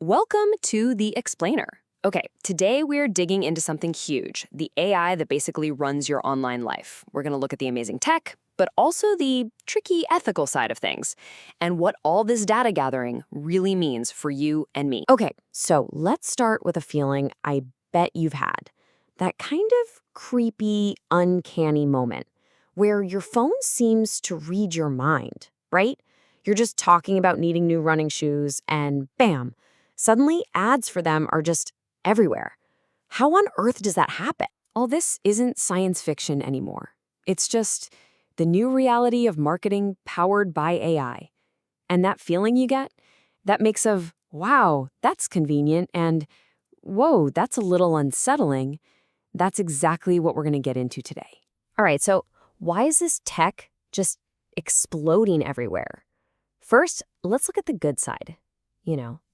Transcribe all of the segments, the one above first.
Welcome to The Explainer. Okay, today we're digging into something huge, the AI that basically runs your online life. We're going to look at the amazing tech, but also the tricky ethical side of things, and what all this data gathering really means for you and me. Okay, so let's start with a feeling I bet you've had. That kind of creepy, uncanny moment where your phone seems to read your mind, right? You're just talking about needing new running shoes, and bam, suddenly ads for them are just everywhere. How on earth does that happen? All this isn't science fiction anymore. It's just the new reality of marketing powered by AI. And that feeling you get, that mix of, wow, that's convenient, and whoa, that's a little unsettling, that's exactly what we're going to get into today. All right, so why is this tech just exploding everywhere? First, let's look at the good side.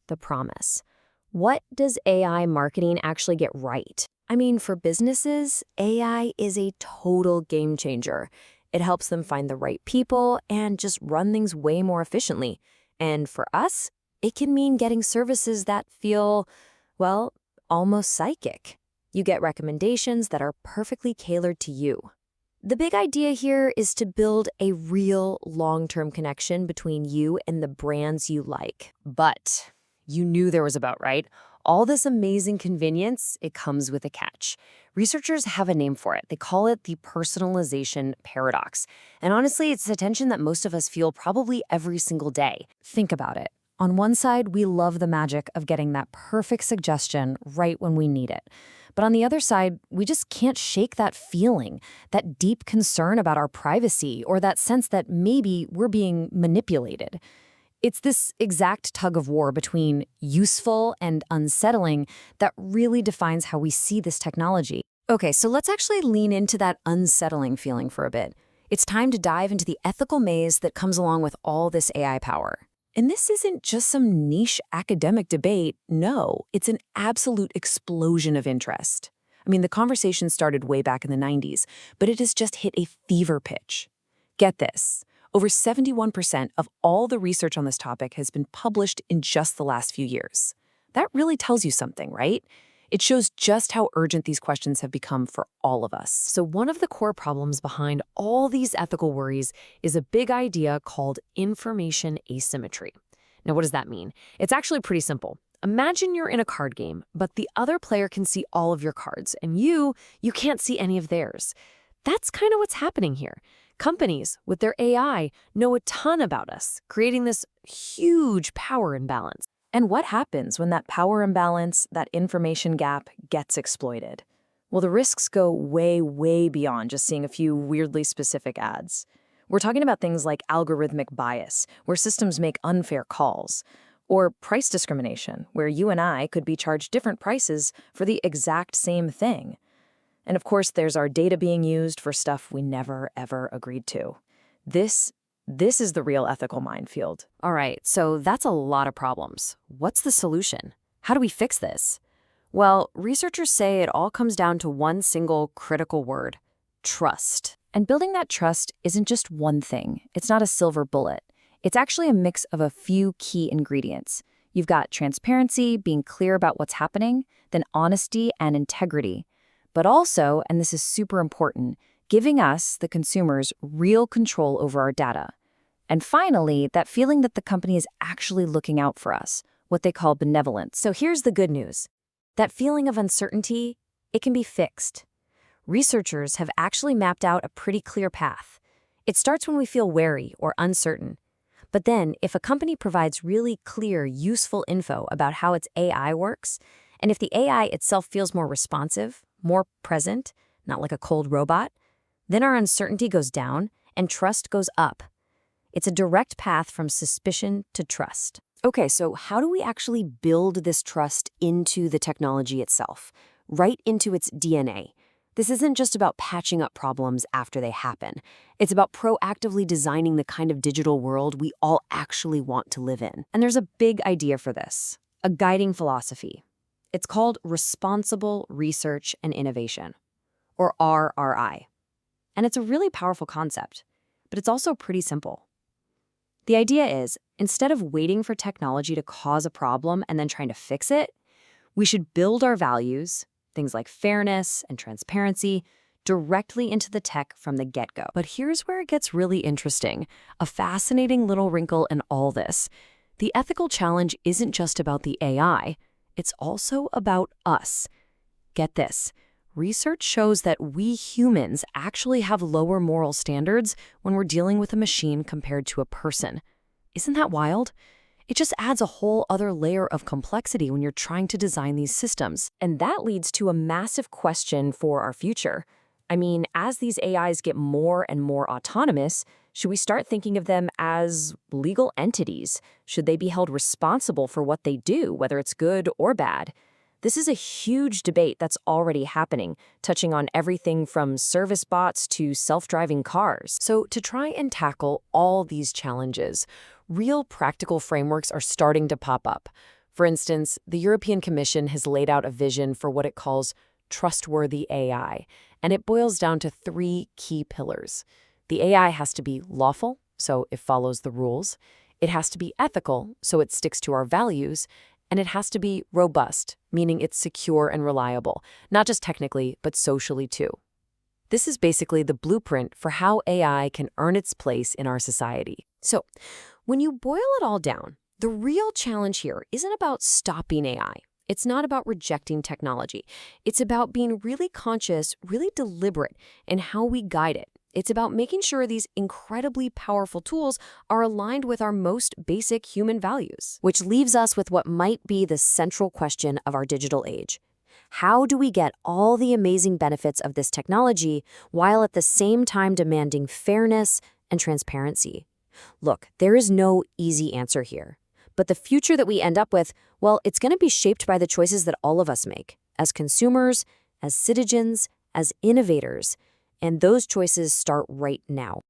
The promise. What does AI marketing actually get right? I mean, for businesses, AI is a total game changer. It helps them find the right people and just run things way more efficiently. And for us, it can mean getting services that feel, well, almost psychic. You get recommendations that are perfectly tailored to you. The big idea here is to build a real long-term connection between you and the brands you like. But you knew there was about, right? All this amazing convenience, it comes with a catch. Researchers have a name for it. They call it the personalization paradox. And honestly, it's a tension that most of us feel probably every single day. Think about it. On one side, we love the magic of getting that perfect suggestion right when we need it. But on the other side, we just can't shake that feeling, that deep concern about our privacy, or that sense that maybe we're being manipulated. It's this exact tug of war between useful and unsettling that really defines how we see this technology. Okay, so let's actually lean into that unsettling feeling for a bit. It's time to dive into the ethical maze that comes along with all this AI power. And this isn't just some niche academic debate. No, it's an absolute explosion of interest. I mean, the conversation started way back in the 90s, but it has just hit a fever pitch. Get this. Over 71% of all the research on this topic has been published in just the last few years. That really tells you something, right? It shows just how urgent these questions have become for all of us. So one of the core problems behind all these ethical worries is a big idea called information asymmetry. Now, what does that mean? It's actually pretty simple. Imagine you're in a card game, but the other player can see all of your cards, and you can't see any of theirs. That's kind of what's happening here. Companies, with their AI, know a ton about us, creating this huge power imbalance. And what happens when that power imbalance, that information gap, gets exploited? Well, the risks go way, way beyond just seeing a few weirdly specific ads. We're talking about things like algorithmic bias, where systems make unfair calls, or price discrimination, where you and I could be charged different prices for the exact same thing. And of course, there's our data being used for stuff we never, ever agreed to. This is the real ethical minefield. All right, so that's a lot of problems. What's the solution? How do we fix this? Well, researchers say it all comes down to one single critical word: trust. And building that trust isn't just one thing. It's not a silver bullet. It's actually a mix of a few key ingredients. You've got transparency, being clear about what's happening, then honesty and integrity. But also, and this is super important, giving us, the consumers, real control over our data. And finally, that feeling that the company is actually looking out for us, what they call benevolence. So here's the good news. That feeling of uncertainty, it can be fixed. Researchers have actually mapped out a pretty clear path. It starts when we feel wary or uncertain. But then, if a company provides really clear, useful info about how its AI works, and if the AI itself feels more responsive, more present, not like a cold robot, then our uncertainty goes down and trust goes up. It's a direct path from suspicion to trust. Okay, so how do we actually build this trust into the technology itself, right into its DNA? This isn't just about patching up problems after they happen. It's about proactively designing the kind of digital world we all actually want to live in. And there's a big idea for this, a guiding philosophy. It's called Responsible Research and Innovation, or RRI. And it's a really powerful concept, but it's also pretty simple. The idea is, instead of waiting for technology to cause a problem and then trying to fix it, we should build our values, things like fairness and transparency, directly into the tech from the get-go. But here's where it gets really interesting, a fascinating little wrinkle in all this. The ethical challenge isn't just about the AI, it's also about us. Get this. Research shows that we humans actually have lower moral standards when we're dealing with a machine compared to a person. Isn't that wild? It just adds a whole other layer of complexity when you're trying to design these systems. And that leads to a massive question for our future. I mean, as these AIs get more and more autonomous, should we start thinking of them as legal entities? Should they be held responsible for what they do, whether it's good or bad? This is a huge debate that's already happening, touching on everything from service bots to self-driving cars. So to try and tackle all these challenges, real practical frameworks are starting to pop up. For instance, the European Commission has laid out a vision for what it calls trustworthy AI, and it boils down to 3 key pillars. The AI has to be lawful, so it follows the rules. It has to be ethical, so it sticks to our values. And it has to be robust, meaning it's secure and reliable, not just technically, but socially too. This is basically the blueprint for how AI can earn its place in our society. So, when you boil it all down, the real challenge here isn't about stopping AI. It's not about rejecting technology. It's about being really conscious, really deliberate in how we guide it. It's about making sure these incredibly powerful tools are aligned with our most basic human values. Which leaves us with what might be the central question of our digital age. How do we get all the amazing benefits of this technology while at the same time demanding fairness and transparency? Look, there is no easy answer here. But the future that we end up with, well, it's going to be shaped by the choices that all of us make, as consumers, as citizens, as innovators. And those choices start right now.